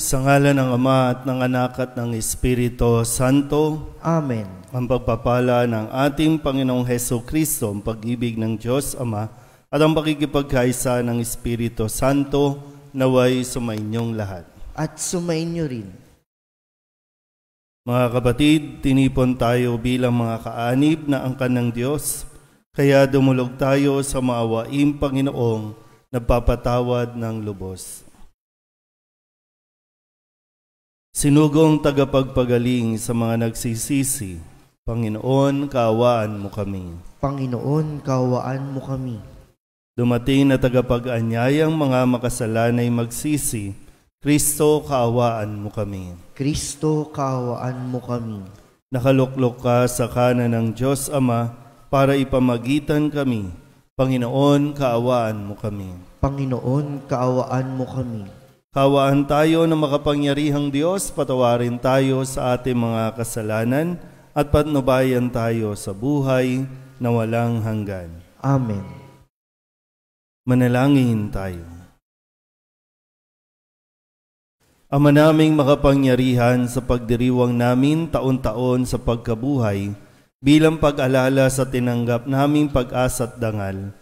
Sa ngalan ng Ama at ng Anak at ng Espiritu Santo. Amen. Ang pagpapala ng ating Panginoong Hesukristo, ang pag-ibig ng Diyos Ama, at ang pakikipagkaisa ng Espiritu Santo, naway sumainyong lahat. At sumainyo rin. Mga kapatid, tinipon tayo bilang mga kaanib na angkan ng Diyos, kaya dumulog tayo sa maawaing Panginoong nagpapatawad ng lubos. Sinugong tagapagpagaling sa mga nagsisisi, Panginoon, kaawaan mo kami. Panginoon, kaawaan mo kami. Dumating na tagapag-anyayang mga makasalanay magsisi, Kristo, kaawaan mo kami. Kristo, kaawaan mo kami. Nakaluklok ka sa kanan ng Diyos Ama para ipamagitan kami. Panginoon, kaawaan mo kami. Panginoon, kaawaan mo kami. Kaawaan tayo ng makapangyarihang Diyos, patawarin tayo sa ating mga kasalanan at patnubayan tayo sa buhay na walang hanggan. Amen. Manalangin tayo. Ama naming makapangyarihan, sa pagdiriwang namin taon-taon sa pagkabuhay, bilang pag-alala sa tinanggap naming pag-asa at dangal,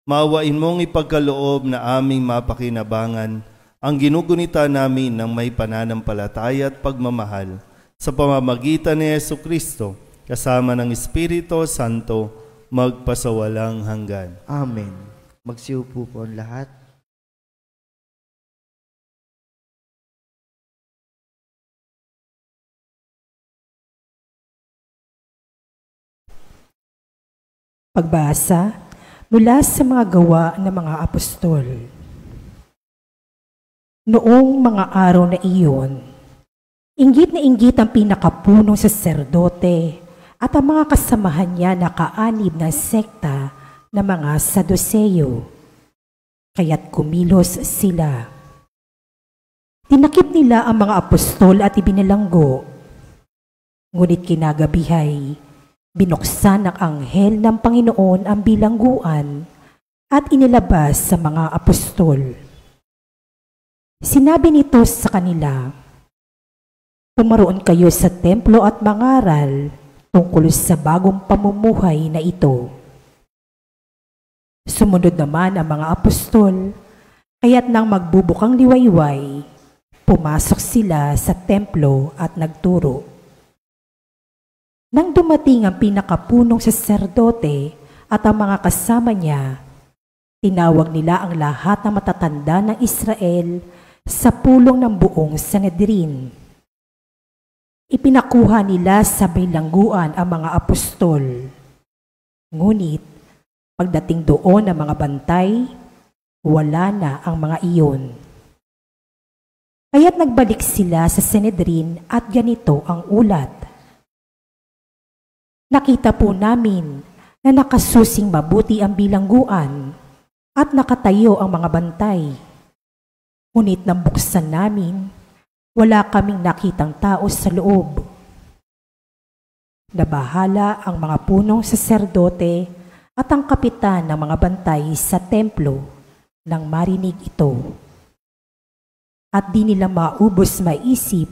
maawain mong ipagkaloob na aming mapakinabangan ang ginugunita namin ng may pananampalataya at pagmamahal sa pamamagitan ni Jesucristo kasama ng Espiritu Santo magpasawalang hanggan. Amen. Magsiupo po ang lahat. Pagbasa mula sa mga gawa ng mga apostol. Noong mga araw na iyon, inggit na inggit ang pinakapunong saserdote at ang mga kasamahan niya na kaanib ng sekta ng mga Saduseyo. Kaya't kumilos sila. Tinakip nila ang mga apostol at ibinalanggo. Ngunit kinagabihay, binuksan ng anghel ng Panginoon ang bilangguan at inilabas sa mga apostol. Sinabi nito sa kanila, pumaroon kayo sa templo at mangaral tungkol sa bagong pamumuhay na ito. Sumunod naman ang mga apostol, kaya't nang magbubukang liwayway, pumasok sila sa templo at nagturo. Nang dumating ang pinakapunong saserdote at ang mga kasama niya, tinawag nila ang lahat ng matatanda ng Israel sa pulong ng buong Sanhedrin. Ipinakuha nila sa bilangguan ang mga apostol. Ngunit, pagdating doon ng mga bantay, wala na ang mga iyon. Kaya't nagbalik sila sa Sanhedrin at ganito ang ulat. Nakita po namin na nakasusing mabuti ang bilangguan at nakatayo ang mga bantay. Ngunit nang buksan namin, wala kaming nakitang tao sa loob. Nabahala ang mga punong saserdote at ang kapitan ng mga bantay sa templo nang marinig ito. At di nila maubos maisip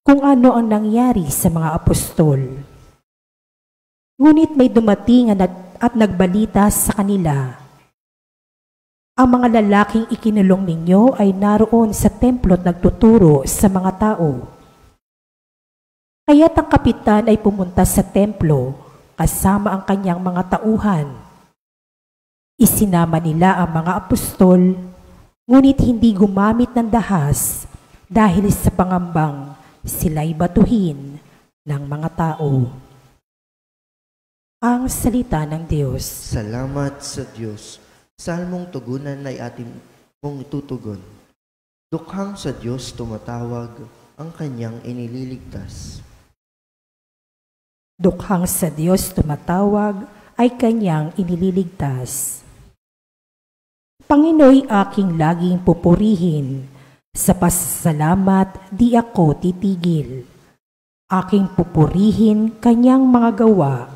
kung ano ang nangyari sa mga apostol. Ngunit may dumating at nagbalita sa kanila, ang mga lalaking ikinulong ninyo ay naroon sa templo at nagtuturo sa mga tao. Kaya't ang kapitan ay pumunta sa templo kasama ang kanyang mga tauhan. Isinama nila ang mga apostol, ngunit hindi gumamit ng dahas dahil sa pangambang sila'y batuhin ng mga tao. Ang salita ng Diyos. Salamat sa Diyos. Salmong tugunan ay ating mong itutugon. Dukhang sa Diyos tumatawag, ang kanyang inililigtas. Dukhang sa Diyos tumatawag, ay kanyang inililigtas. Panginoy aking laging pupurihin, sa pasasalamat di ako titigil. Aking pupurihin kanyang mga gawa,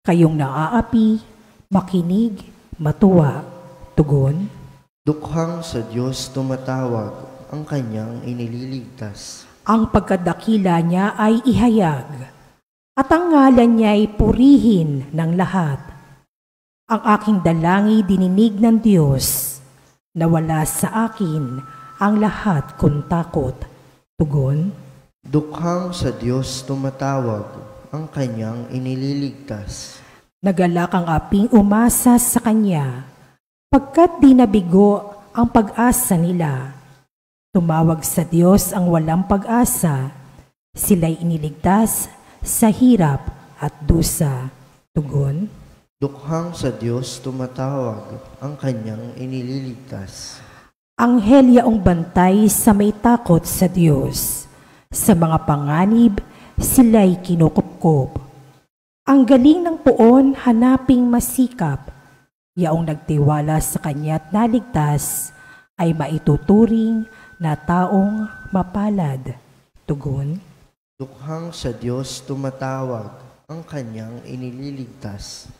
kayong naaapi, makinig, matuwa. Tugon. Dukhang sa Diyos tumatawag, ang kanyang inililigtas. Ang pagkadakila niya ay ihayag, at ang ngalan niya ay purihin ng lahat. Ang aking dalangin dininig ng Diyos, nawala sa akin ang lahat kong takot. Tugon, Dukhang sa Diyos tumatawag, ang kanyang inililigtas. nagalak ang aping umasa sa Kanya, pagkat di nabigo ang pag-asa nila. Tumawag sa Diyos ang walang pag-asa, sila'y iniligtas sa hirap at dusa. Tugon, Dukhang sa Diyos tumatawag, ang kanyang inililigtas. Anghelyaong bantay sa may takot sa Diyos. Sa mga panganib, sila'y kinukupkop. Ang galing ng puon hanaping masikap. Yaong nagtiwala sa Kanya't naligtas, ay maituturing na taong mapalad. Tugon, Dukhang sa Diyos tumatawag, ang kanyang inililigtas.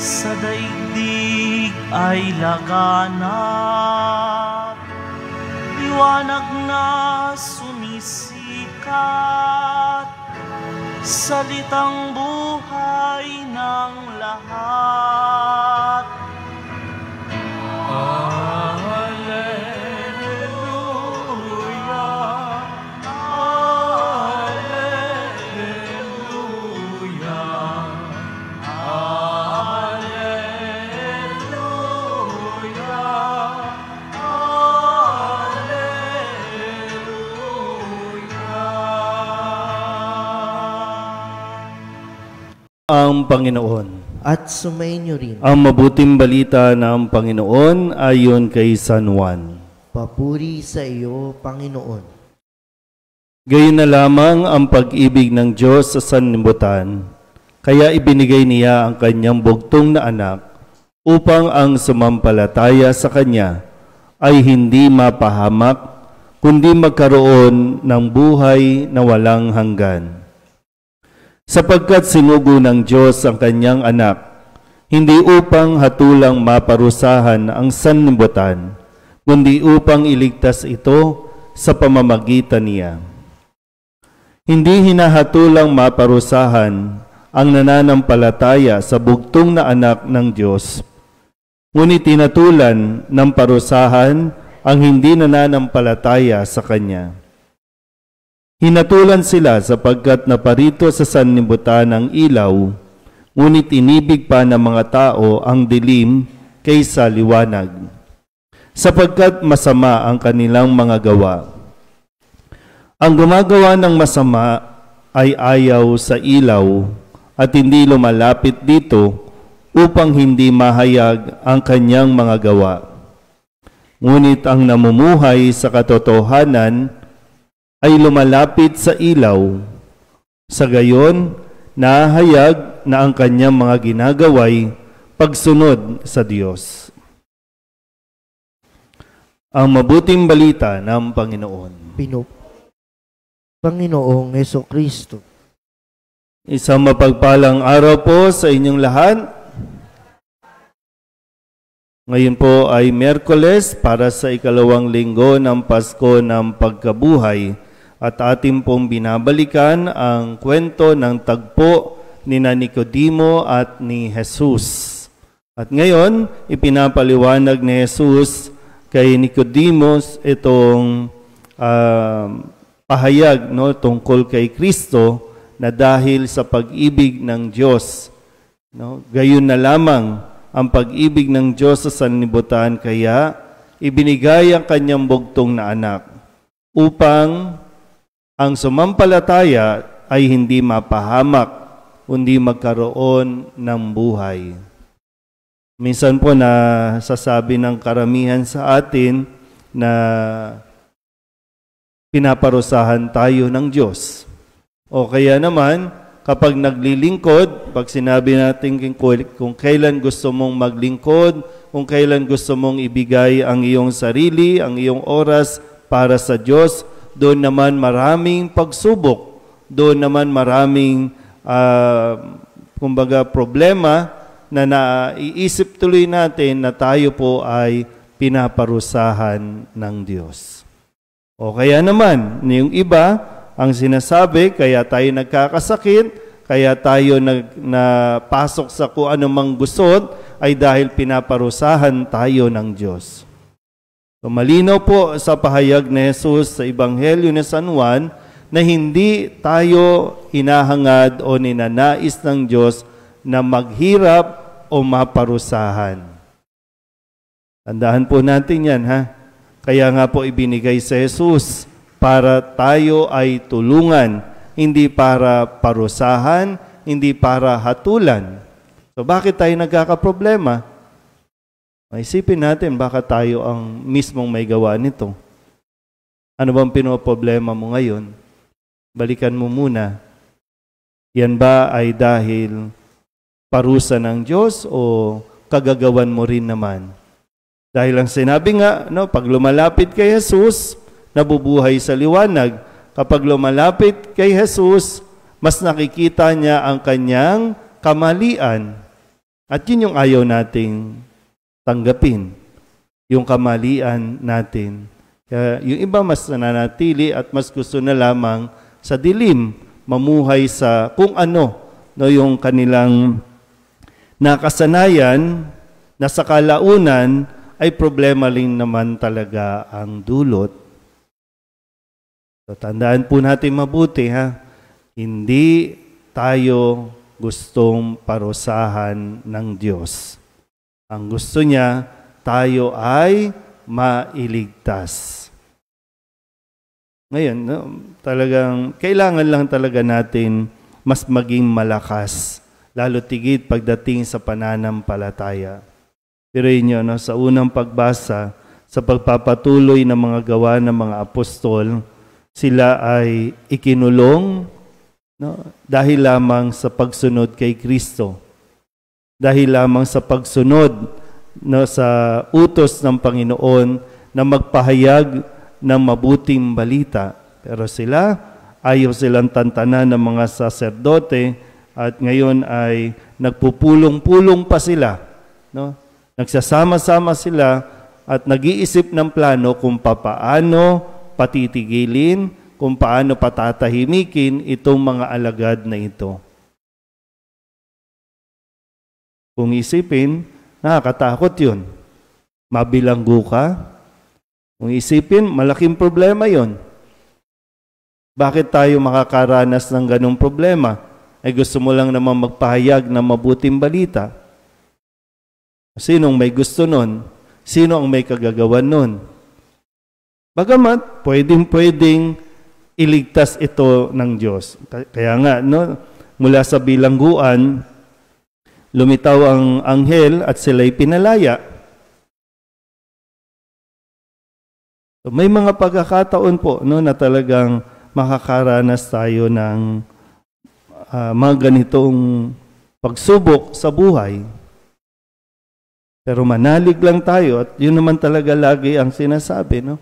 Sa daigdig ay laganap, liwanag na sumisikat, salitang buhay ng lahat. Ang Panginoon. At sumainyo rin. Ang mabuting balita ng Panginoon ayon kay San Juan. Papuri sa iyo, Panginoon. Gayon na lamang ang pag-ibig ng Diyos sa sanlibutan, kaya ibinigay niya ang kanyang bugtong na anak upang ang sumampalataya sa kanya ay hindi mapahamak, kundi magkaroon ng buhay na walang hanggan. Sapagkat sinugo ng Diyos ang kanyang anak, hindi upang hatulang maparusahan ang sanlibutan, kundi upang iligtas ito sa pamamagitan niya. Hindi hinahatulang maparusahan ang nananampalataya sa bugtong na anak ng Diyos, ngunit tinatulan ng parusahan ang hindi nananampalataya sa Kanya. Hinatulan sila sapagkat naparito sa sanlibutan ang ilaw, ngunit inibig pa ng mga tao ang dilim kaysa liwanag, sapagkat masama ang kanilang mga gawa. Ang gumagawa ng masama ay ayaw sa ilaw at hindi lumalapit dito upang hindi mahayag ang kanyang mga gawa. Ngunit ang namumuhay sa katotohanan ay lumalapit sa ilaw. Sa gayon, nahayag na ang kanyang mga ginagaway pagsunod sa Diyos. Ang mabuting balita ng Panginoon. Panginoong Hesukristo. Isang mapagpalang araw po sa inyong lahat. Ngayon po ay Miyerkules para sa ikalawang linggo ng Pasko ng Pagkabuhay. At atin pong binabalikan ang kwento ng tagpo ni Nicodemo at ni Jesus. At ngayon, ipinapaliwanag ni Jesus kay Nicodemo itong pahayag tungkol kay Kristo na dahil sa pag-ibig ng Diyos. Gayon na lamang ang pag-ibig ng Diyos sa sanlibutan, kaya ibinigay ang kanyang bugtong na anak upang ang sumampalataya ay hindi mapahamak, kundi magkaroon ng buhay. Minsan po na sasabi ng karamihan sa atin na pinaparusahan tayo ng Diyos. O kaya naman, kapag naglilingkod, pag sinabi natin kung kailan gusto mong maglingkod, kung kailan gusto mong ibigay ang iyong sarili, ang iyong oras para sa Diyos, doon naman maraming pagsubok, doon naman maraming problema na naiisip tuloy natin na tayo po ay pinaparusahan ng Diyos. O kaya naman, yung iba, ang sinasabi, kaya tayo nagkakasakit, kaya tayo napasok sa kung anumang gusot, ay dahil pinaparusahan tayo ng Diyos. So, malinaw po sa pahayag ni Jesus sa Ebanghelyo ni San Juan na hindi tayo hinahangad o ninanais ng Diyos na maghirap o maparusahan. Tandaan po natin yan, ha? Kaya nga po ibinigay sa Jesus para tayo ay tulungan, hindi para parusahan, hindi para hatulan. So bakit tayo nagkakaproblema? Isipin natin baka tayo ang mismong may gawa nito. Ano bang pinoproblema mo ngayon? Balikan mo muna. Yan ba ay dahil parusa ng Diyos o kagagawan mo rin naman? Dahil ang sinabi nga, pag lumalapit kay Jesus, nabubuhay sa liwanag. Kapag lumalapit kay Jesus, mas nakikita niya ang kanyang kamalian. At yun yung ayaw nating tanggapin, yung kamalian natin. Kaya yung iba mas nananatili at mas gusto na lamang sa dilim, mamuhay sa kung ano, yung kanilang nakasanayan na sa kalaunan ay problema rin naman talaga ang dulot. So, tandaan po natin mabuti, ha? Hindi tayo gustong parusahan ng Diyos. Ang gusto niya, tayo ay mailigtas. Ngayon, talagang kailangan lang talaga natin mas maging malakas, lalo tigit pagdating sa pananampalataya. Pero inyo, sa unang pagbasa, sa pagpapatuloy ng mga gawa ng mga apostol, sila ay ikinulong dahil lamang sa pagsunod kay Kristo. Dahil lamang sa pagsunod sa utos ng Panginoon na magpahayag ng mabuting balita. Pero sila, ayaw silang tantanan ng mga saserdote at ngayon ay nagpupulong-pulong pa sila. Nagsasama-sama sila at nag-iisip ng plano kung papaano patitigilin, kung paano patatahimikin itong mga alagad na ito. Kung isipin, nakakatakot yun. Mabilanggo ka. Kung isipin, malaking problema yun. Bakit tayo makakaranas ng ganong problema? Ay gusto mo lang naman magpahayag ng mabuting balita. Sinong may gusto nun? Sino ang may kagagawan nun? Bagamat, pwedeng iligtas ito ng Diyos. Kaya nga, mula sa bilangguan, lumitaw ang anghel at sila'y pinalaya. So, may mga pagkakataon po na talagang makakaranas tayo ng mga ganitong pagsubok sa buhay. Pero manalig lang tayo at yun naman talaga lagi ang sinasabi.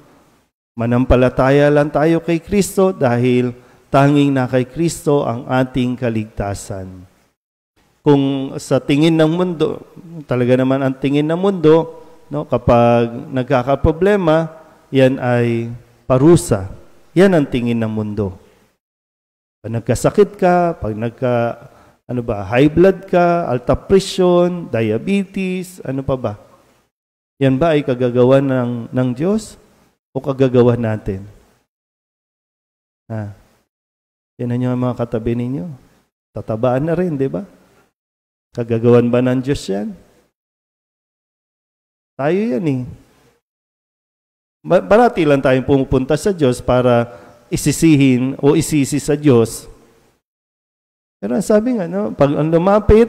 Manampalataya lang tayo kay Kristo dahil tanging na kay Kristo ang ating kaligtasan. Kung sa tingin ng mundo, talaga naman ang tingin ng mundo, kapag nagkakaproblema, yan ay parusa. Yan ang tingin ng mundo. Pag nagkasakit ka, pag high blood ka, alta presyon, diabetes, ano pa ba? Yan ba ay kagagawan ng Diyos o kagagawan natin? Yan ang mga katabi ninyo. Tatabaan na rin, di ba? Kagagawan ba ng Diyos yan? Tayo yan eh. Parati lang tayong pumupunta sa Diyos para isisihin o isisi sa Diyos. Pero sabi nga, pag lumapit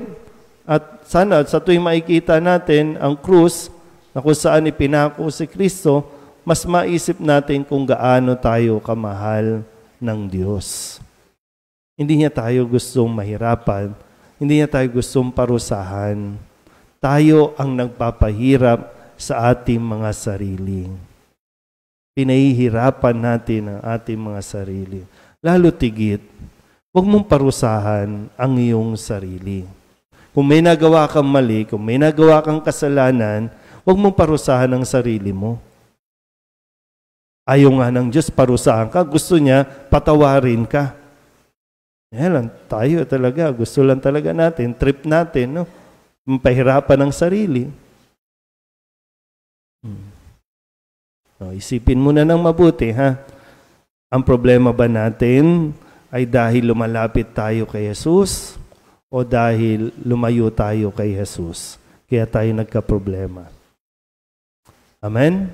at sana sa tuwing makikita natin ang krus na kung saan ipinako si Kristo, mas maisip natin kung gaano tayo kamahal ng Diyos. Hindi niya tayo gustong mahirapan, hindi niya tayo gustong parusahan. Tayo ang nagpapahirap sa ating mga sarili. Pinahihirapan natin ang ating mga sarili. Lalo tigit, huwag mong parusahan ang iyong sarili. Kung may nagawa kang mali, kung may nagawa kang kasalanan, huwag mong parusahan ang sarili mo. Ayaw nga ng Diyos parusahan ka, gusto niya patawarin ka. Yan, tayo talaga, gusto lang talaga natin, trip natin, no? Pahirapan ng sarili. Isipin mo na ng mabuti, ha? Ang problema ba natin ay dahil lumalapit tayo kay Jesus o dahil lumayo tayo kay Jesus? Kaya tayo nagka-problema. Amen?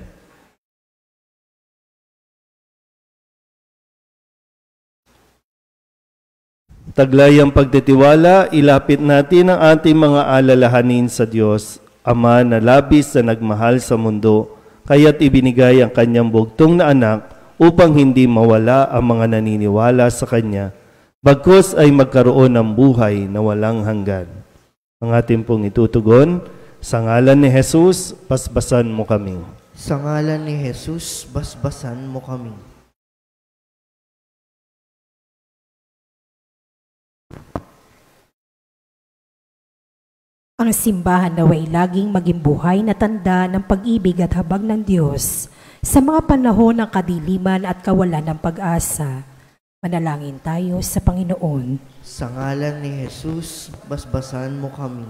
Taglay ang pagtitiwala, ilapit natin ang ating mga alalahanin sa Diyos, Ama na labis na nagmahal sa mundo, kaya't ibinigay ang kanyang bugtong na anak upang hindi mawala ang mga naniniwala sa kanya, bagkus ay magkaroon ng buhay na walang hanggan. Ang ating pong itutugon, sa ngalan ni Jesus, basbasan mo kami. Sa ngalan ni Jesus, basbasan mo kami. Ang simbahan naway laging maging buhay na tanda ng pag-ibig at habag ng Diyos sa mga panahon ng kadiliman at kawalan ng pag-asa. Manalangin tayo sa Panginoon. Sa ngalan ni Jesus, basbasan mo kami.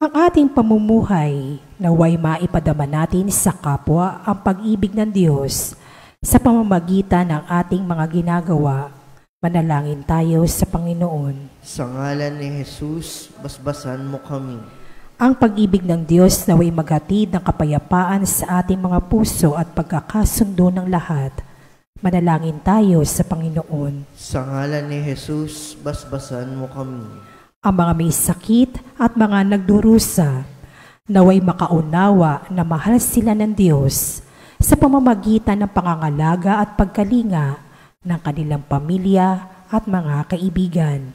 Ang ating pamumuhay naway maipadama natin sa kapwa ang pag-ibig ng Diyos sa pamamagitan ng ating mga ginagawa. Manalangin tayo sa Panginoon. Sa ngalan ni Jesus, basbasan mo kami. Ang pag-ibig ng Diyos naway maghatid ng kapayapaan sa ating mga puso at pagkakasundo ng lahat. Manalangin tayo sa Panginoon. Sa ngalan ni Jesus, basbasan mo kami. Ang mga may sakit at mga nagdurusa, naway makaunawa na mahal sila ng Diyos sa pamamagitan ng pangangalaga at pagkalinga ng kanilang pamilya at mga kaibigan.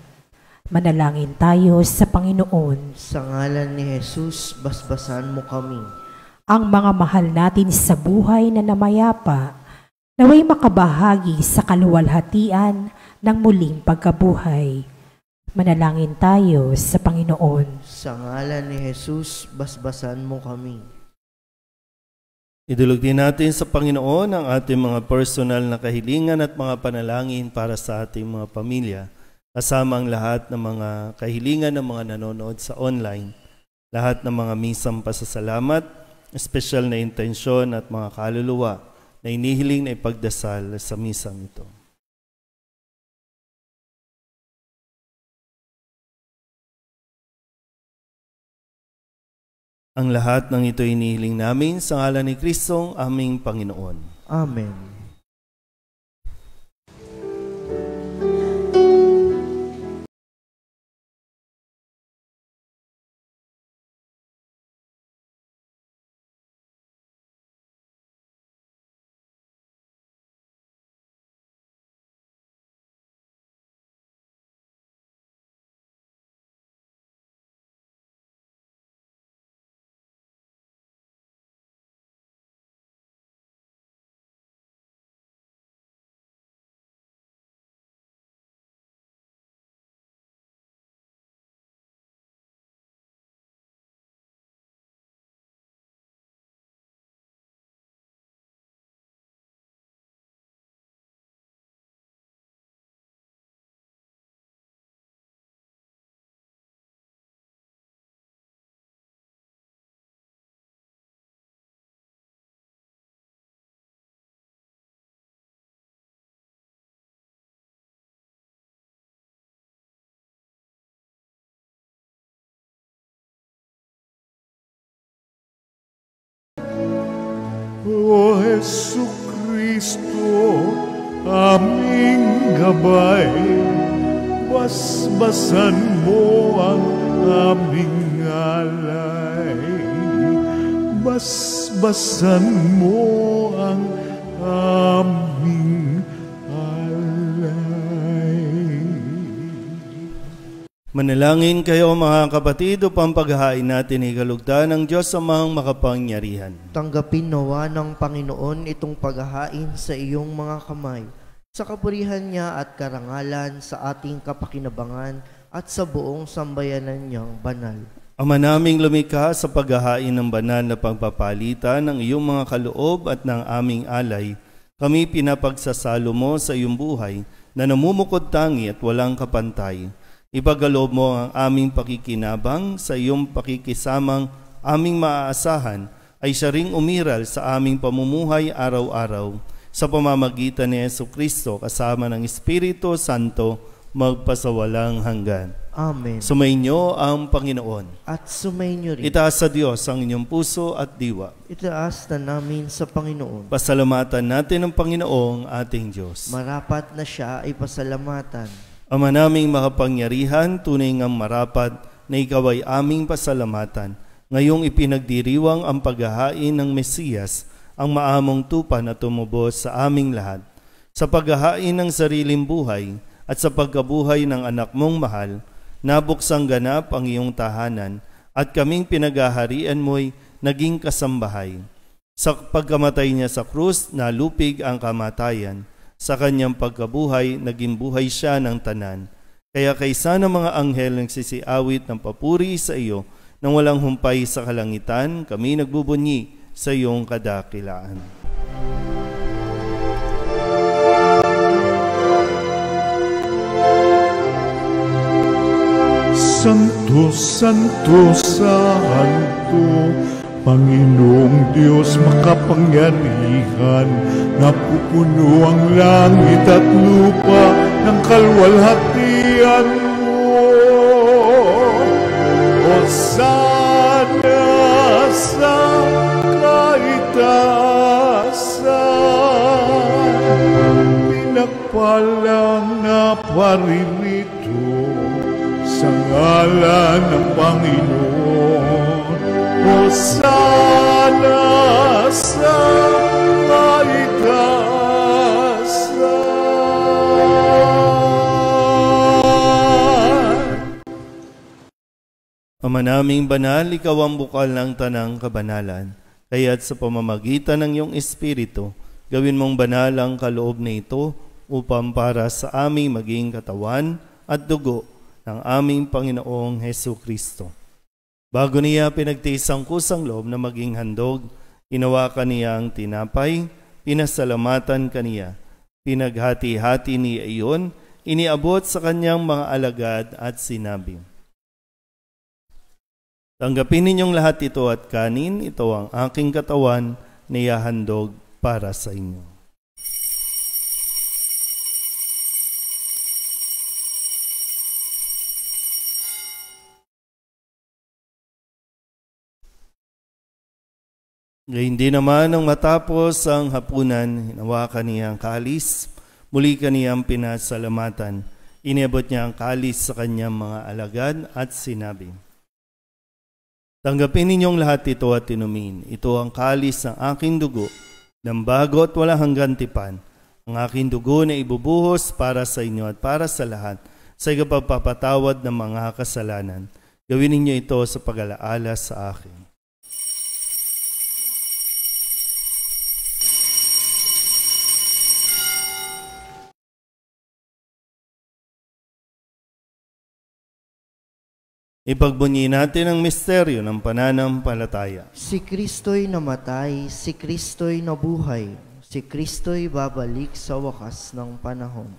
Manalangin tayo sa Panginoon. Sa ngalan ni Jesus, basbasan mo kami. Ang mga mahal natin sa buhay na namayapa, naway makabahagi sa kaluwalhatian ng muling pagkabuhay. Manalangin tayo sa Panginoon. Sa ngalan ni Jesus, basbasan mo kami. Idulog din natin sa Panginoon ang ating mga personal na kahilingan at mga panalangin para sa ating mga pamilya. Kasama ang lahat ng mga kahilingan ng mga nanonood sa online, lahat ng mga misang pasasalamat, espesyal na intensyon at mga kaluluwa na inihiling na ipagdasal sa misang ito. Ang lahat ng ito inihiling namin sa ngalan ni Kristong aming Panginoon. Amen. O Jesucristo, aming gabay, basbasan mo ang aming alay. Basbasan mo ang aming alay. Manalangin kayo mga kapatid upang paghahain natin ikalugdan ng Diyos Amang makapangyarihan. Tanggapin nawa ng Panginoon itong paghahain sa iyong mga kamay, sa kapurihan niya at karangalan sa ating kapakinabangan at sa buong sambayanan niyang banal. Ama naming lumikha, sa paghahain ng banal na pagpapalitan ng iyong mga kaloob at ng aming alay, kami pinapagsasalo mo sa iyong buhay na namumukod tangi at walang kapantay. Ipagkaloob mo ang aming pakikinabang sa iyong pakikisamang aming maaasahan ay siya ring umiral sa aming pamumuhay araw-araw sa pamamagitan ni Jesucristo kasama ng Espiritu Santo magpasawalang hanggan. Amen. Sumainyo ang Panginoon. At sumainyo rin. Itaas sa Diyos ang inyong puso at diwa. Itaas na namin sa Panginoon. Pasalamatan natin ang Panginoong ating Diyos. Marapat na siya ay pasalamatan. Ama naming makapangyarihan, tunay ngang marapat na ikaw ay aming pasalamatan. Ngayong ipinagdiriwang ang paghahain ng Mesiyas, ang maamong tupa na tumubos sa aming lahat. Sa paghahain ng sariling buhay at sa pagkabuhay ng anak mong mahal, nabuksang ganap ang iyong tahanan at kaming pinaghaharian mo'y naging kasambahay. Sa pagkamatay niya sa krus, nalupig ang kamatayan. Sa kanyang pagkabuhay, naging buhay siya ng tanan. Kaya kaysa ng mga anghel nagsisiawit ng papuri sa iyo, nang walang humpay sa kalangitan, kami nagbubunyi sa iyong kadakilaan. Santo, Santo, Santo, Panginoong Diyos makapangyarihan, napupuno ang langit at lupa ng kalwalhatian mo. Hosana sa kaitaasan, pinagpalang na paririto sa ngalan ng Panginoon. Hosana sa kaitaasan. Ama naming banal, ikaw ang bukal ng tanang kabanalan. Kaya't sa pamamagitan ng iyong Espiritu, gawin mong banal ang kaloob na ito upang para sa aming maging katawan at dugo ng aming Panginoong Hesukristo. Bago niya pinagtiis ang kusang loob na maging handog, inawakan niya ang tinapay, pinasalamatan kaniya, pinaghati-hati niya iyon, iniabot sa kanyang mga alagad at sinabi, "Tanggapin ninyong lahat ito at kanin, ito ang aking katawan na ihahandog para sa inyo." Gayun din naman nang matapos ang hapunan, hinawakan niya ang kalis, muli kaniyang pinasalamatan. Iniabot niya ang kalis sa kanyang mga alagad at sinabi, "Tanggapin ninyong lahat ito at inumin. Ito ang kalis ng aking dugo, ng bago at walang hanggang tipan. Ang aking dugo na ibubuhos para sa inyo at para sa lahat, sa ikapagpapatawad ng mga kasalanan. Gawin ninyo ito sa pag-alaala sa akin." Ipagbunyi natin ang misteryo ng pananampalataya. Si Kristo'y namatay, si Kristo'y nabuhay, si Kristo'y babalik sa wakas ng panahon.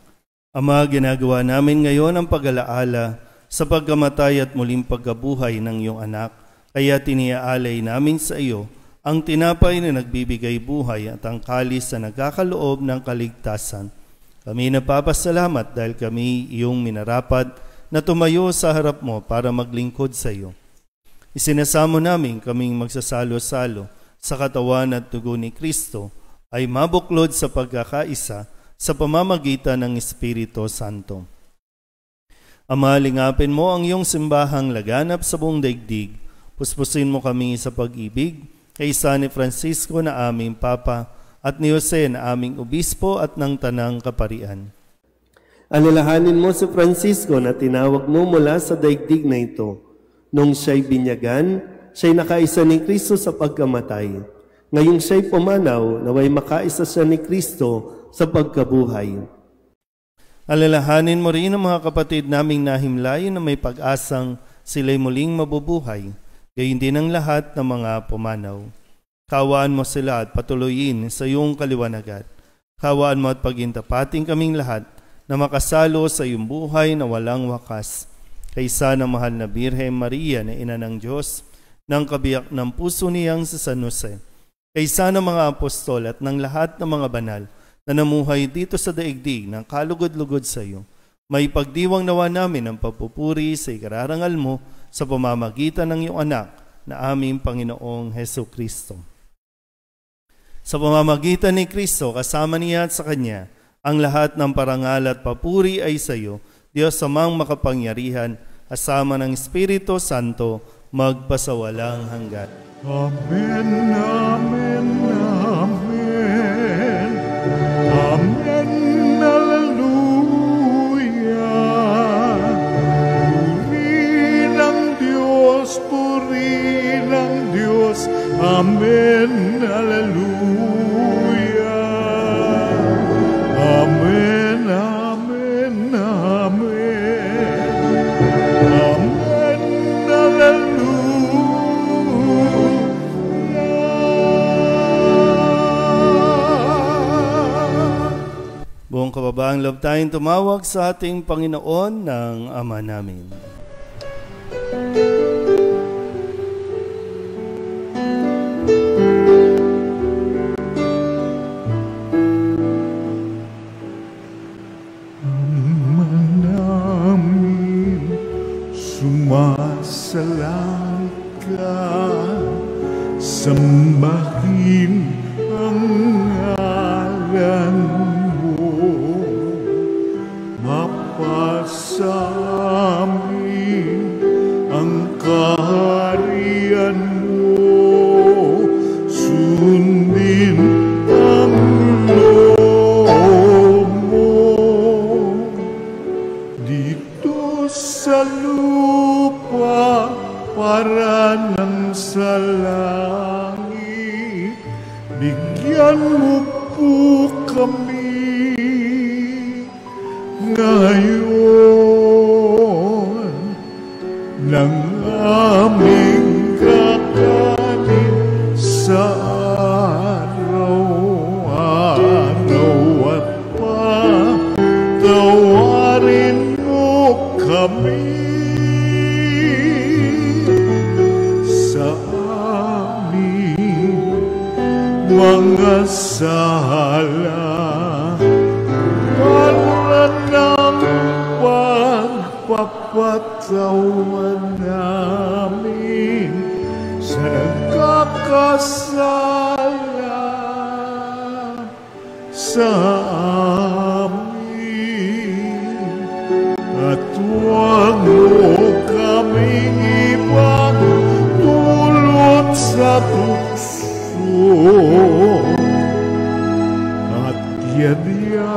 Ama, ginagawa namin ngayon ang pag-alaala sa pagkamatay at muling pagkabuhay ng iyong anak, kaya tiniaalay namin sa iyo ang tinapay na nagbibigay buhay at ang kalis na nagkakaloob ng kaligtasan. Kami napapasalamat dahil kami iyong minarapat na tumayo sa harap mo para maglingkod sa iyo. Isinasamo namin kaming magsasalo-salo sa katawan at dugo ni Kristo ay mabuklod sa pagkakaisa sa pamamagitan ng Espiritu Santo. Ama, lingapin mo ang iyong simbahang laganap sa buong daigdig. Puspusin mo kami sa pag-ibig kay San Francisco na aming Papa at ni Jose na aming obispo at ng tanang kaparian. Alalahanin mo si Francisco na tinawag mo mula sa daigdig na ito. Nung siya'y binyagan, siya'y nakaisa ni Kristo sa pagkamatay. Ngayong siya'y pumanaw, naway makaisa siya ni Kristo sa pagkabuhay. Alalahanin mo rin ang mga kapatid naming nahimlay na may pag-asang sila'y muling mabubuhay, gayon din ang lahat ng mga pumanaw. Kawaan mo sila at patuloyin sa iyong kaliwanagan. Kawaan mo at pagintapating kaming lahat na makasalo sa iyong buhay na walang wakas. Kaysa ng mahal na Birhen Maria na ina ng Diyos, ng kabiyak ng puso niyang si San Jose, kaysa ng mga apostol at ng lahat ng mga banal na namuhay dito sa daigdig ng kalugod-lugod sa iyo, may pagdiwang nawa namin ang pagpupuri sa ikararangal mo sa pamamagitan ng iyong anak na aming Panginoong Heso Kristo. Sa pamamagitan ni Kristo, kasama niya at sa Kanya, ang lahat ng parangal at papuri ay sa iyo, Diyos amang makapangyarihan, kasama ng Espiritu Santo, magpasawalang hanggan. Amen, amen, amen. Amen, hallelujah. Puri ng Diyos, puri ng Diyos. Amen, hallelujah. Amen, amen, amen. Amen, hallelujah. Buong kababaang loob tayong tumawag sa ating Panginoon ng Ama namin. Sumasalangit ka, sambahin ang ngalan mo, mapasamin ang kaharian mo, sundin ang loob mo dito sa lupa para nang sa langit. Bigyan mo po kami ngayon ng aming kakanin sa araw-araw at patawarin mo kami sa aming mga sala para ng pagpapatawan namin sa nagkakasala sa amin, at huwag mo kaming ipagdulot sa tukso, at yadya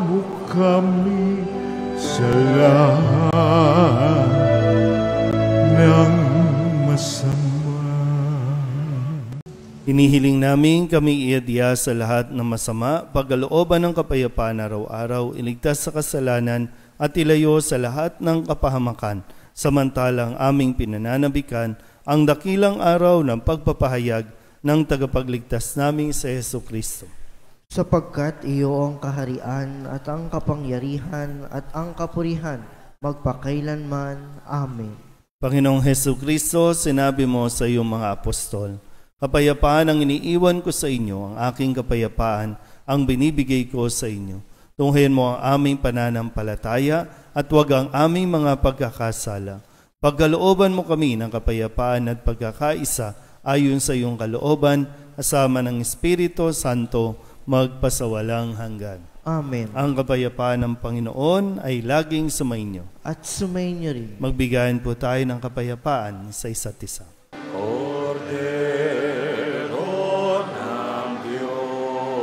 mo kami sa lahat ng masama. Hinihiling namin kami iadya sa lahat ng masama, pagkalooban ng kapayapaan araw-araw, iligtas sa kasalanan at ilayo sa lahat ng kapahamakan, samantalang aming pinananabikan ang dakilang araw ng pagpapahayag ng tagapagligtas naming sa Heso Kristo. Sapagkat iyo ang kaharian at ang kapangyarihan at ang kapurihan magpakailanman. Amen. Panginoong Heso Kristo, sinabi mo sa iyong mga apostol, kapayapaan ang iniiwan ko sa inyo, ang aking kapayapaan ang binibigay ko sa inyo. Tunghayan mo ang aming pananampalataya at huwag ang aming mga pagkakasala. Pagkalooban mo kami ng kapayapaan at pagkakaisa ayon sa iyong kalooban, kasama ng Espiritu Santo, magpasawalang hanggan. Amen. Ang kapayapaan ng Panginoon ay laging sumainyo. At sumainyo rin. Magbigayan po tayo ng kapayapaan sa isa't isa. Cordero ng Diyos,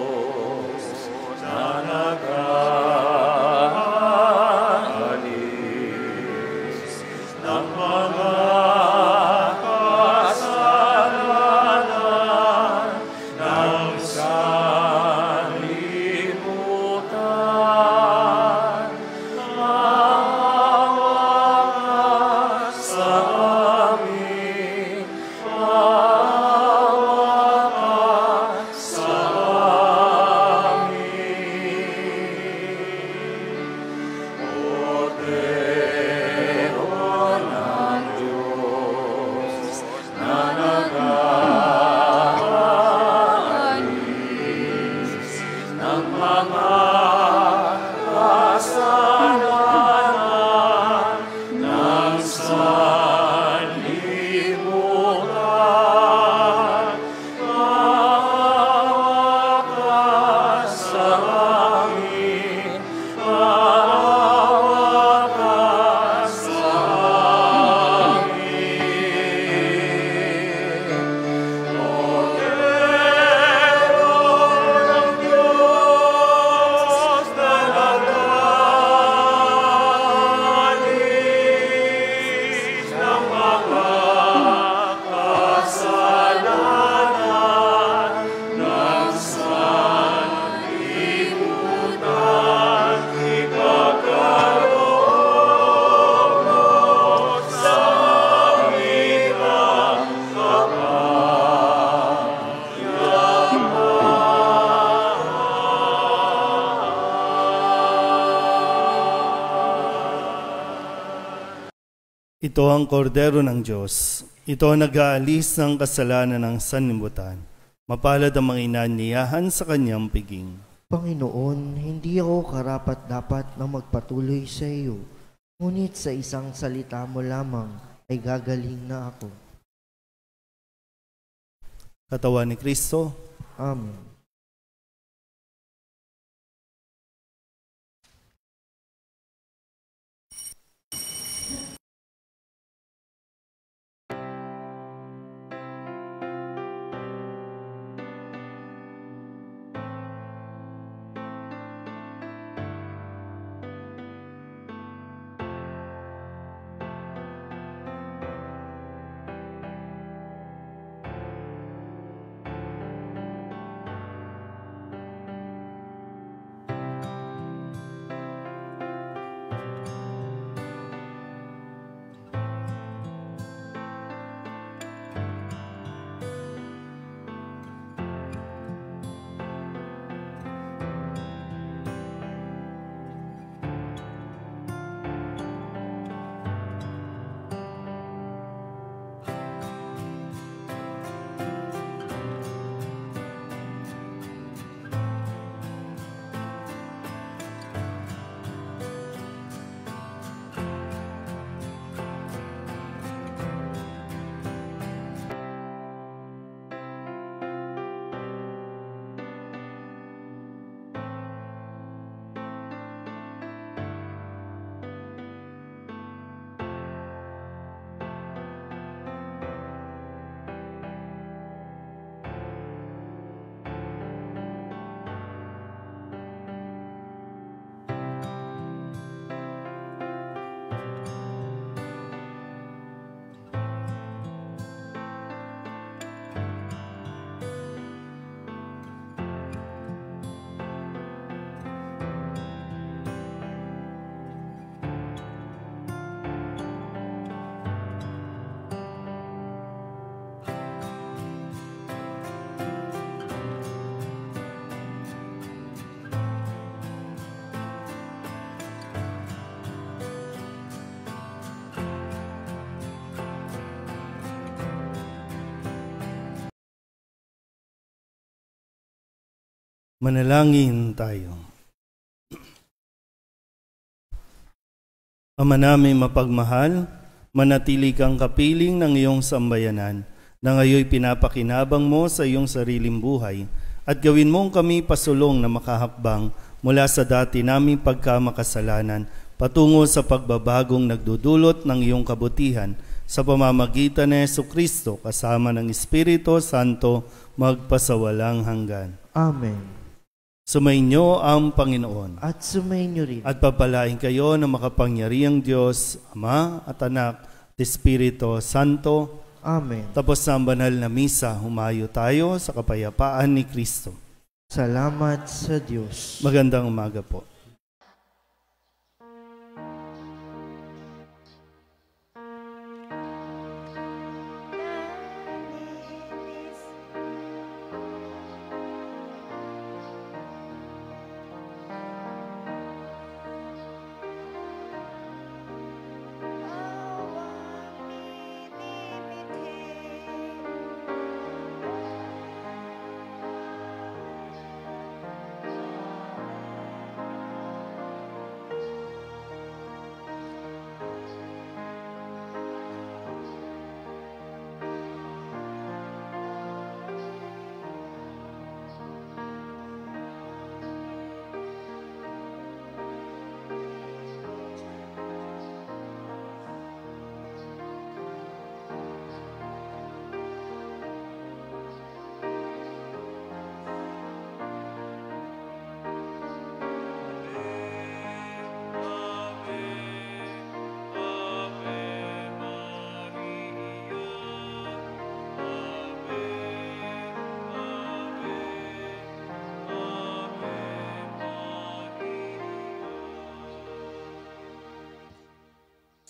Ito ang kordero ng Diyos. Ito ang nag-aalis ng kasalanan ng sanlibutan. Mapalad ang mga inaniyahan sa kanyang piging. Panginoon, hindi ako karapat-dapat na magpatuloy sa iyo, ngunit sa isang salita mo lamang ay gagaling na ako. Katawan ni Kristo. Amen. Manalangin tayo. Ama namin mapagmahal, manatili kang kapiling ng iyong sambayanan na ngayoy pinapakinabang mo sa iyong sariling buhay at gawin mong kami pasulong na makahakbang mula sa dati naming pagkamakasalanan patungo sa pagbabagong nagdudulot ng iyong kabutihan sa pamamagitan ni Jesucristo kasama ng Espiritu Santo magpasawalang hanggan. Amen. Sumainyo ang Panginoon. At sumainyo rin. At papalain kayo ng makapangyarihang Diyos, Ama at Anak Espiritu Santo. Amen. Tapos na ang banal na misa, humayo tayo sa kapayapaan ni Kristo. Salamat sa Diyos. Magandang umaga po.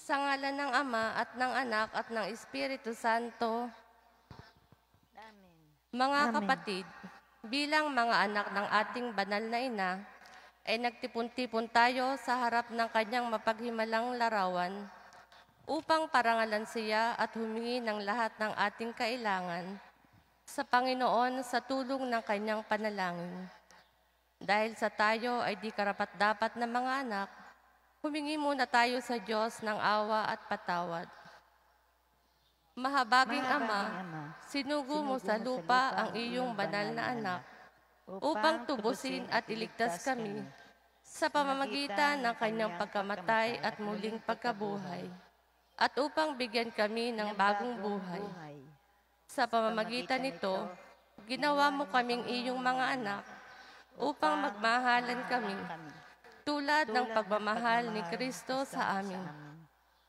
Sa ngalan ng Ama at ng Anak at ng Espiritu Santo. Amen. Mga kapatid, bilang mga anak ng ating banal na ina, ay nagtipon-tipon tayo sa harap ng kanyang mapaghimalang larawan upang parangalan siya at humingi ng lahat ng ating kailangan sa Panginoon sa tulong ng kanyang panalangin. Dahil sa tayo ay di karapat-dapat na mga anak, humingi muna tayo sa Diyos ng awa at patawad. Mahabaging Ama, sinugo mo sa lupa ang iyong banal na anak upang tubusin at iligtas kami sa pamamagitan ng kanyang pagkamatay at muling pagkabuhay, at upang bigyan kami ng bagong buhay. Sa pamamagitan nito, ginawa mo kaming iyong mga anak upang magmahalan kami tulad ng pagmamahal ni Kristo sa amin.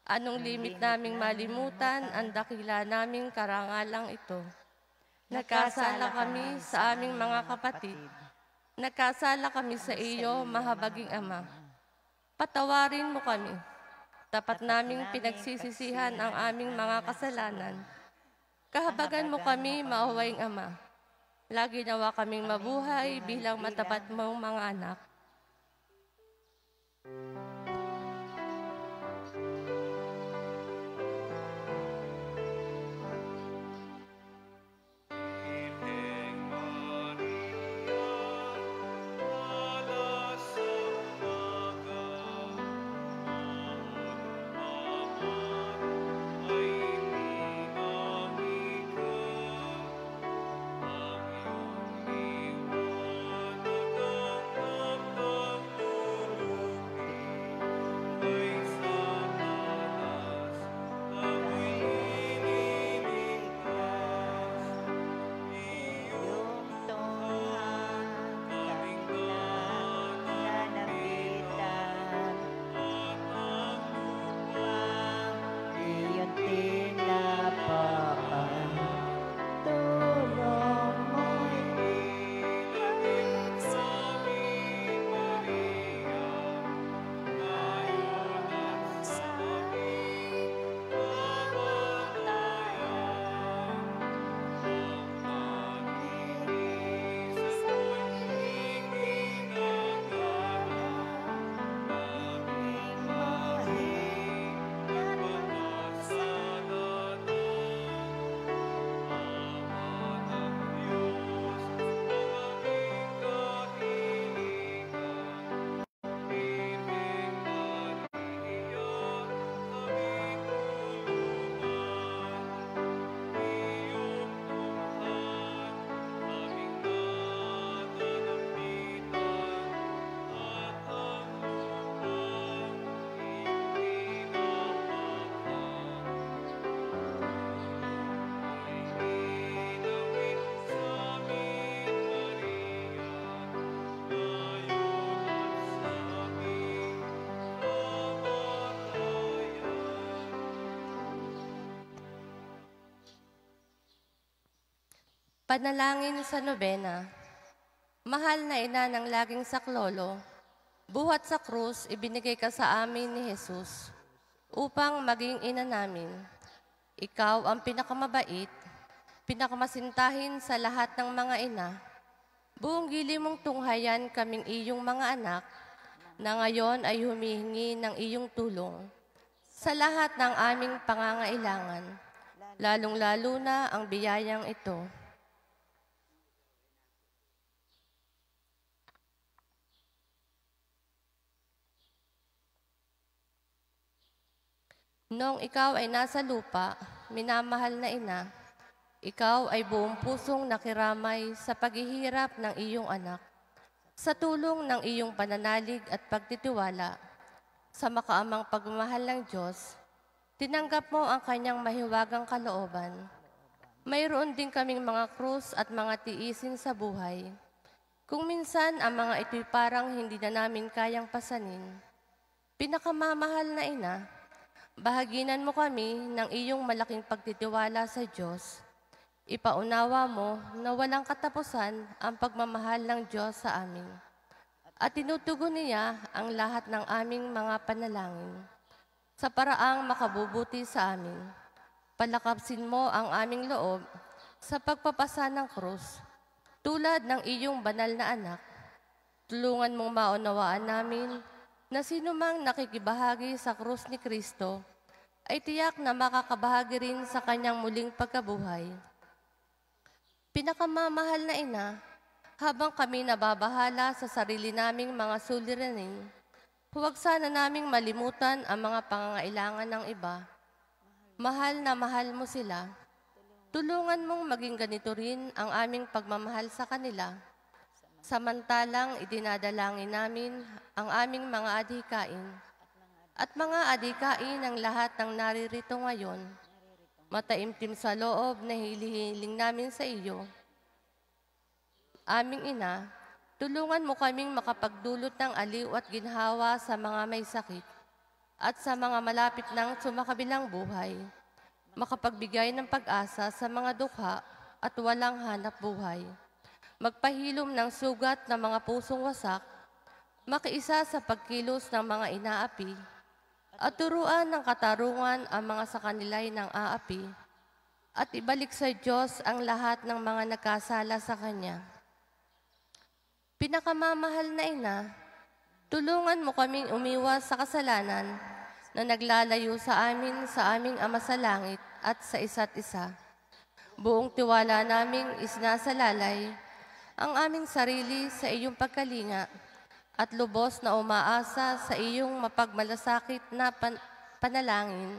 Anong limit naming malimutan ang dakila naming karangalang ito. Nagkasala kami sa aming mga kapatid. Nagkasala kami sa iyo, mahabaging Ama. Patawarin mo kami. Tapat naming pinagsisisihan ang aming mga kasalanan. Kahabagan mo kami, maawaing Ama. Lagi nawa kaming mabuhay bilang matapat mong mga anak. Panalangin sa nobena. Mahal na ina ng laging saklolo, buhat sa krus ibinigay ka sa amin ni Jesus upang maging ina namin. Ikaw ang pinakamabait, pinakamasintahin sa lahat ng mga ina. Buong gili mong tunghayan kaming iyong mga anak na ngayon ay humihingi ng iyong tulong sa lahat ng aming pangangailangan, lalong-lalo na ang biyayang ito. Noong ikaw ay nasa lupa, minamahal na ina, ikaw ay buong pusong nakiramay sa paghihirap ng iyong anak. Sa tulong ng iyong pananalig at pagtitiwala sa makaamang pagmamahal ng Diyos, tinanggap mo ang kanyang mahiwagang kalooban. Mayroon din kaming mga krus at mga tiisin sa buhay. Kung minsan ang mga ito'y parang hindi na namin kayang pasanin. Pinakamamahal na ina, bahaginan mo kami ng iyong malaking pagtitiwala sa Diyos. Ipaunawa mo na walang katapusan ang pagmamahal ng Diyos sa amin. At tinutugon niya ang lahat ng aming mga panalangin. Sa paraang makabubuti sa amin, palakapsin mo ang aming loob sa pagpapasa ng krus, tulad ng iyong banal na anak. Tulungan mong maunawaan namin na sino mang nakikibahagi sa krus ni Kristo ay tiyak na makakabahagi rin sa kanyang muling pagkabuhay. Pinakamamahal na ina, habang kami nababahala sa sarili naming mga suliranin, huwag sana naming malimutan ang mga pangangailangan ng iba. Mahal na mahal mo sila. Tulungan mong maging ganito rin ang aming pagmamahal sa kanila. Samantalang idinadalangin namin ang aming mga adhikain at mga adhikain ng lahat ng naririto ngayon. Mataimtim sa loob na hilihiling namin sa iyo. Aming ina, tulungan mo kaming makapagdulot ng aliw at ginhawa sa mga may sakit at sa mga malapit ng sumakabilang buhay, makapagbigay ng pag-asa sa mga dukha at walang hanap buhay. Magpahilom ng sugat ng mga pusong wasak, makiisa sa pagkilos ng mga inaapi, at turuan ng katarungan ang mga sa kanila'y ng aapi, at ibalik sa Diyos ang lahat ng mga nagkasala sa Kanya. Pinakamamahal na ina, tulungan mo kaming umiwas sa kasalanan na naglalayo sa amin sa aming Ama sa Langit at sa isa't isa. Buong tiwala naming isinasalalay ang aming sarili sa iyong pagkalinga at lubos na umaasa sa iyong mapagmalasakit na panalangin.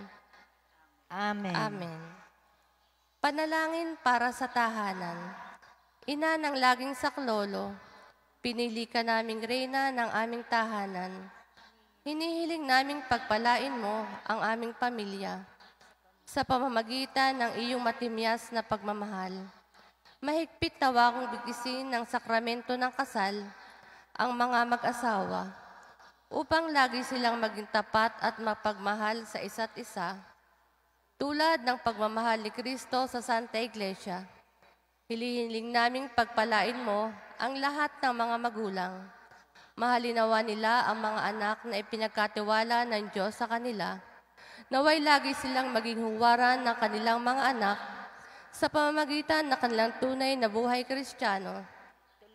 Amen. Amen. Panalangin para sa tahanan. Ina ng laging saklolo, pinili ka naming reyna ng aming tahanan. Hinihiling naming pagpalain mo ang aming pamilya sa pamamagitan ng iyong matimyas na pagmamahal. Mahigpit na wakong bigisin ng sakramento ng kasal ang mga mag-asawa upang lagi silang maging tapat at mapagmahal sa isa't isa, tulad ng pagmamahal ni Kristo sa Santa Iglesia. Hilihiling naming pagpalain mo ang lahat ng mga magulang. Mahalinawa nila ang mga anak na ipinagkatiwala ng Diyos sa kanila. Naway lagi silang maging huwaran ng kanilang mga anak sa pamamagitan ng kanilang tunay na buhay Kristiyano.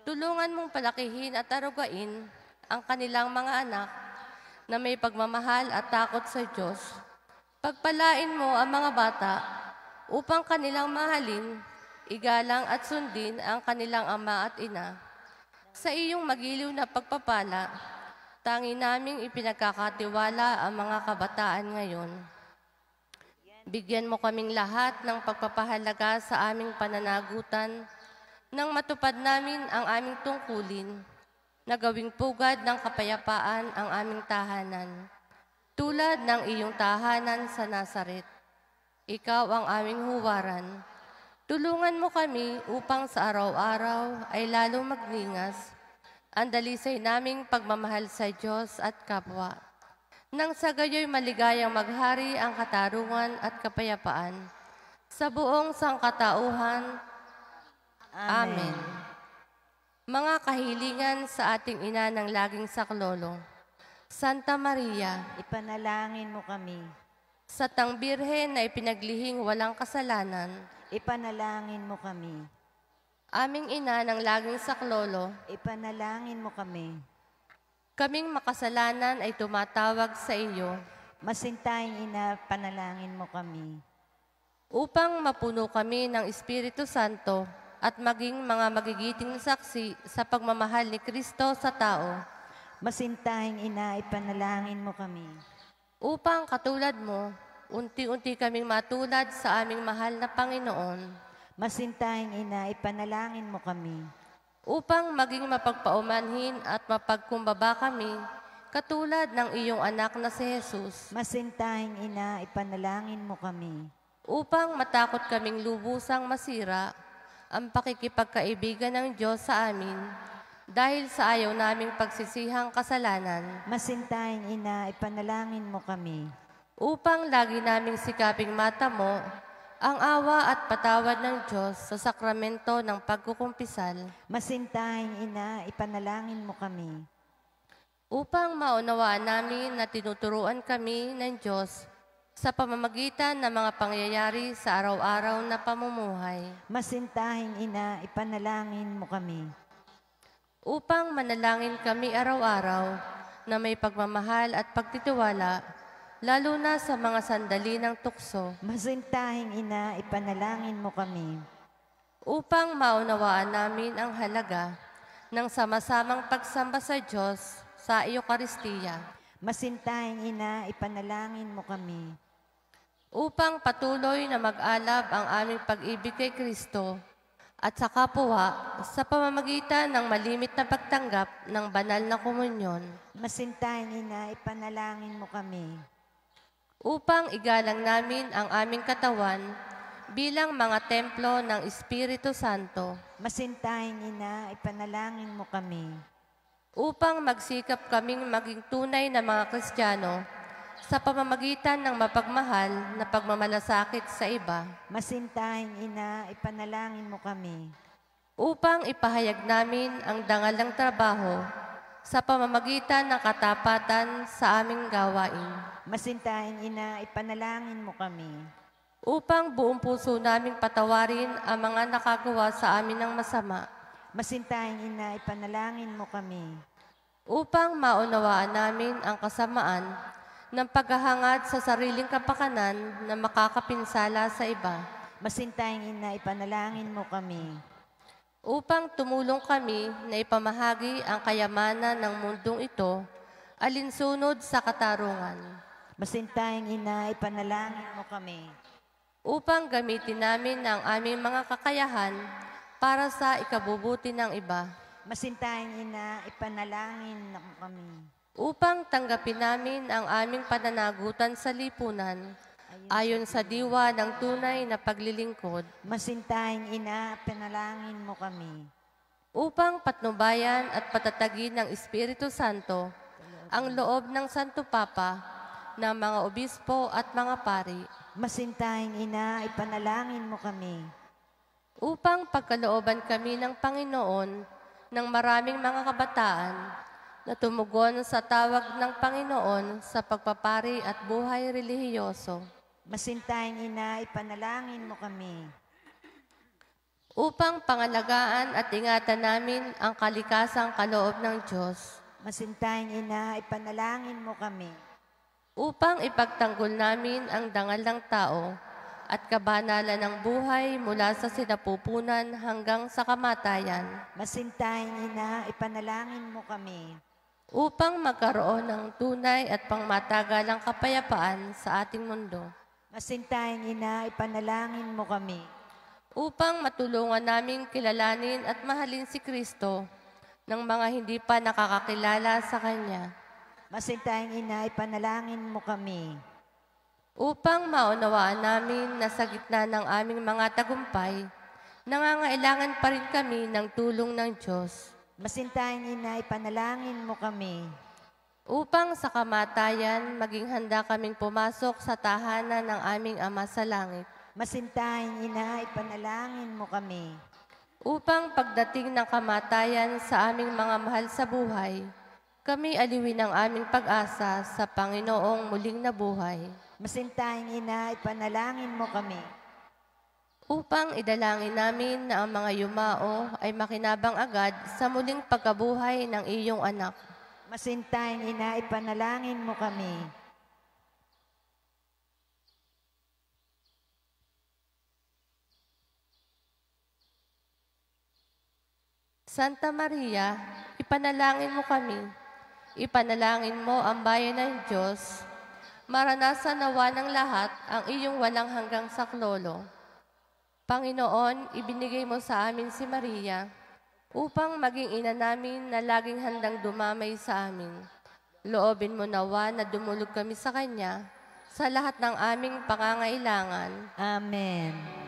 Tulungan mong palakihin at arugain ang kanilang mga anak na may pagmamahal at takot sa Diyos. Pagpalain mo ang mga bata upang kanilang mahalin, igalang at sundin ang kanilang ama at ina. Sa iyong magiliw na pagpapala, tangi naming ipinagkakatiwala ang mga kabataan ngayon. Bigyan mo kaming lahat ng pagpapahalaga sa aming pananagutan nang matupad namin ang aming tungkulin na gawing pugad ng kapayapaan ang aming tahanan, tulad ng iyong tahanan sa Nazaret. Ikaw ang aming huwaran. Tulungan mo kami upang sa araw-araw ay lalong magningas ang dalisay naming pagmamahal sa Diyos at kapwa. Nang sa gayo'y maligayang maghari ang katarungan at kapayapaan sa buong sangkatauhan Amen. Mga kahilingan sa ating ina ng laging saklolo, Santa Maria, Ipanalangin mo kami. sa tang birhen na ipinaglihing walang kasalanan, Ipanalangin mo kami. aming ina ng laging saklolo, Ipanalangin mo kami. kaming makasalanan ay tumatawag sa iyo Masintahing ina, panalangin mo kami. upang mapuno kami ng Espiritu Santo at maging mga magigiting saksi sa pagmamahal ni Kristo sa tao, Masintahing ina, ipanalangin mo kami. upang katulad mo, unti-unti kaming matulad sa aming mahal na Panginoon, Masintahing ina, ipanalangin mo kami. upang maging mapagpaumanhin at mapagkumbaba kami, katulad ng iyong anak na si Jesus, Masintahing ina, ipanalangin mo kami. upang matakot kaming lubusang masira ang pakikipagkaibigan ng Diyos sa amin dahil sa ayaw naming pagsisihang kasalanan, Masintahing ina, ipanalangin mo kami. upang lagi naming sikaping matamo ang awa at patawad ng Diyos sa sakramento ng pagkukumpisal, Masintahing ina, ipanalangin mo kami. upang maunawaan namin na tinuturuan kami ng Diyos sa pamamagitan ng mga pangyayari sa araw-araw na pamumuhay, Masintahing ina, ipanalangin mo kami. upang manalangin kami araw-araw na may pagmamahal at pagtitiwala, lalo na sa mga sandali ng tukso, Masintahing ina, ipanalangin mo kami. upang maunawaan namin ang halaga ng sama-samang pagsamba sa Diyos sa Eucharistia, Masintahing ina, ipanalangin mo kami. upang patuloy na mag-alab ang aming pag-ibig kay Kristo at sa kapwa sa pamamagitan ng malimit na pagtanggap ng banal na komunyon, Masintahing ina, ipanalangin mo kami. upang igalang namin ang aming katawan bilang mga templo ng Espiritu Santo, Masintahing ina, ipanalangin mo kami. upang magsikap kaming maging tunay na mga Kristiyano sa pamamagitan ng mapagmahal na pagmamalasakit sa iba, Masintahing ina, ipanalangin mo kami. upang ipahayag namin ang dangal ng trabaho sa pamamagitan ng katapatan sa aming gawain, Masintahing ina, ipanalangin mo kami. upang buong puso naming patawarin ang mga nakagawa sa amin ng masama, Masintahing ina, ipanalangin mo kami. upang maunawaan namin ang kasamaan ng paghahangad sa sariling kapakanan na makakapinsala sa iba, Masintahing ina, ipanalangin mo kami. upang tumulong kami na ipamahagi ang kayamanan ng mundong ito alinsunod sa katarungan, Masintahing ina, ipanalangin mo kami. upang gamitin namin ang aming mga kakayahan para sa ikabubuti ng iba, Masintahing ina, ipanalangin mo kami. upang tanggapin namin ang aming pananagutan sa lipunan ayon sa diwa ng tunay na paglilingkod, Masintahing ina, panalangin mo kami. upang patnubayan at patatagin ng Espiritu Santo ang loob ng Santo Papa, ng mga obispo at mga pari, Masintahing ina, ipanalangin mo kami. upang pagkalooban kami ng Panginoon ng maraming mga kabataan na tumugon sa tawag ng Panginoon sa pagpapari at buhay relihiyoso, Masintahing ina, ipanalangin mo kami. upang pangalagaan at ingatan namin ang kalikasang kaloob ng Diyos, Masintahing ina, ipanalangin mo kami. upang ipagtanggol namin ang dangal ng tao at kabanalan ng buhay mula sa sinapupunan hanggang sa kamatayan, Masintahing ina, ipanalangin mo kami. upang magkaroon ng tunay at pangmatagalang kapayapaan sa ating mundo, Masintahing ina, ipanalangin mo kami. upang matulungan namin kilalanin at mahalin si Kristo ng mga hindi pa nakakakilala sa Kanya, Masintahing ina, ipanalangin mo kami. upang maunawaan namin na sa gitna ng aming mga tagumpay, nangangailangan pa rin kami ng tulong ng Diyos, Masintahing ina, ipanalangin mo kami. upang sa kamatayan maging handa kaming pumasok sa tahanan ng aming Ama sa langit, Masintahing ina, ipanalangin mo kami. upang pagdating ng kamatayan sa aming mga mahal sa buhay, kami aliwin ang aming pag-asa sa Panginoong muling nabuhay. Masintahing ina, ipanalangin mo kami. Upang idalangin namin na ang mga yumao ay makinabang agad sa muling pagkabuhay ng iyong anak. Masintahing ina, ipanalangin mo kami. Santa Maria, ipanalangin mo kami. Ipanalangin mo ang bayan ng Diyos. Maranasan nawa ng lahat ang iyong walang hanggang saklolo. Panginoon, ibinigay mo sa amin si Maria upang maging ina namin na laging handang dumamay sa amin. Loobin mo nawa na dumulog kami sa Kanya sa lahat ng aming pangangailangan. Amen.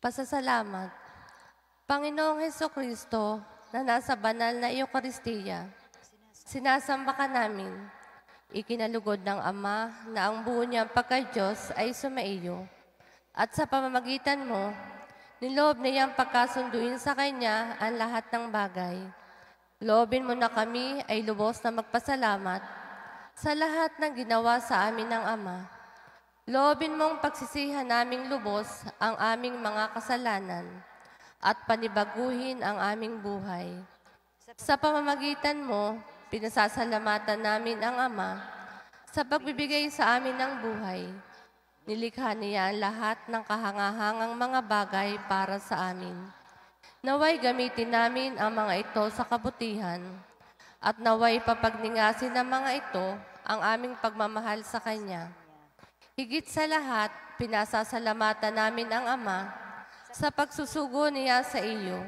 Pasasalamat. Panginoong Hesukristo na nasa banal na Eucharistia, sinasamba ka namin. Ikinalugod ng Ama na ang buo niyang pagka-Diyos ay sumaiyo. At sa pamamagitan mo, niloob niyang pagkasunduin sa Kanya ang lahat ng bagay. Loobin mo na kami ay lubos na magpasalamat sa lahat ng ginawa sa amin ng Ama. Loobin mong pagsisihan naming lubos ang aming mga kasalanan at panibaguhin ang aming buhay. Sa pamamagitan mo, pinasasalamatan namin ang Ama sa pagbibigay sa amin ng buhay. Nilikha niya ang lahat ng kahangahangang mga bagay para sa amin. Naway gamitin namin ang mga ito sa kabutihan at naway papagningasin ng mga ito ang aming pagmamahal sa Kanya. Higit sa lahat, pinasasalamatan namin ang Ama sa pagsusugo niya sa iyo,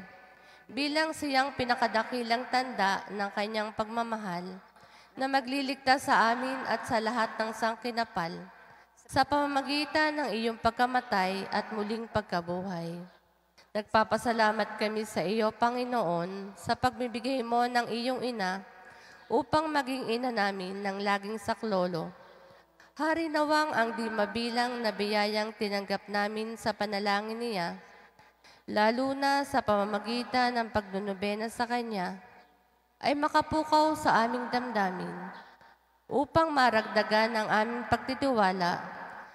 bilang siyang pinakadakilang tanda ng Kanyang pagmamahal na magliligtas sa amin at sa lahat ng sangkinapal sa pamamagitan ng iyong pagkamatay at muling pagkabuhay. Nagpapasalamat kami sa iyo, Panginoon, sa pagbibigay mo ng iyong ina upang maging ina namin ng laging saklolo. Hari nawang ang di mabilang na biyayang tinanggap namin sa panalangin niya, lalo na sa pamamagitan ng pagdunubena sa Kanya, ay makapukaw sa aming damdamin upang maragdagan ang aming pagtitiwala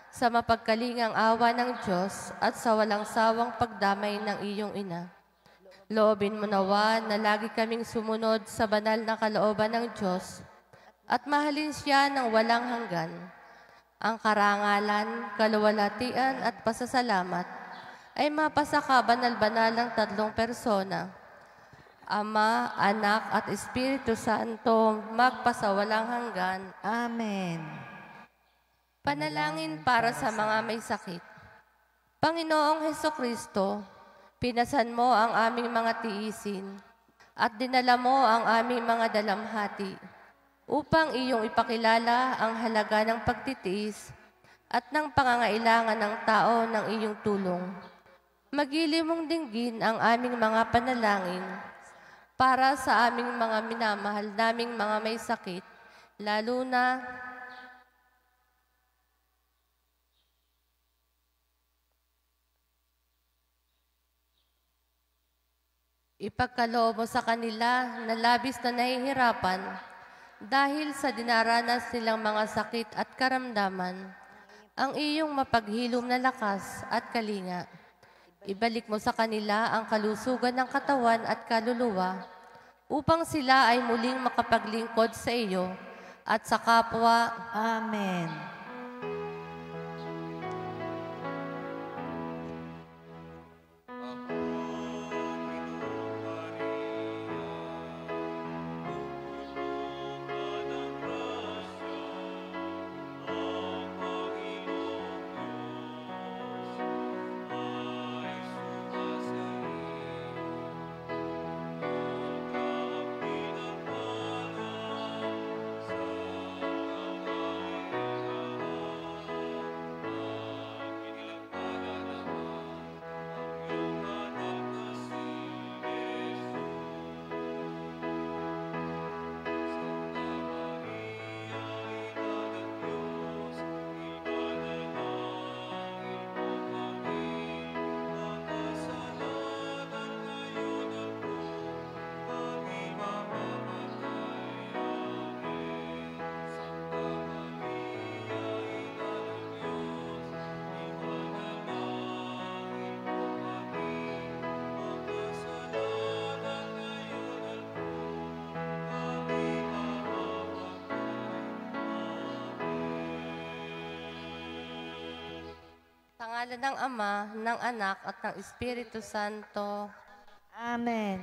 sa mapagkalingang awa ng Diyos at sa walang sawang pagdamay ng iyong ina. Loobin mo nawa na lagi kaming sumunod sa banal na kalooban ng Diyos at mahalin siya ng walang hanggan. Ang karangalan, kaluwalhatian at pasasalamat ay mapasa ka banal-banal ng tatlong persona, Ama, Anak at Espiritu Santo, magpasawalang hanggan. Amen. Panalangin para sa mga may sakit. Panginoong Hesukristo, pinasan mo ang aming mga tiisin at dinala mo ang aming mga dalamhati. upang iyong ipakilala ang halaga ng pagtitiis at ng pangangailangan ng tao ng iyong tulong. Magili mong dinggin ang aming mga panalangin para sa aming mga minamahal naming mga may sakit, lalo na ipagkaloob mo sa kanila na labis na nahihirapan dahil sa dinaranas nilang mga sakit at karamdaman, ang iyong mapaghilom na lakas at kalinga. Ibalik mo sa kanila ang kalusugan ng katawan at kaluluwa upang sila ay muling makapaglingkod sa iyo at sa kapwa. Amen. Sa ngalan ng Ama, ng Anak, at ng Espiritu Santo. Amen.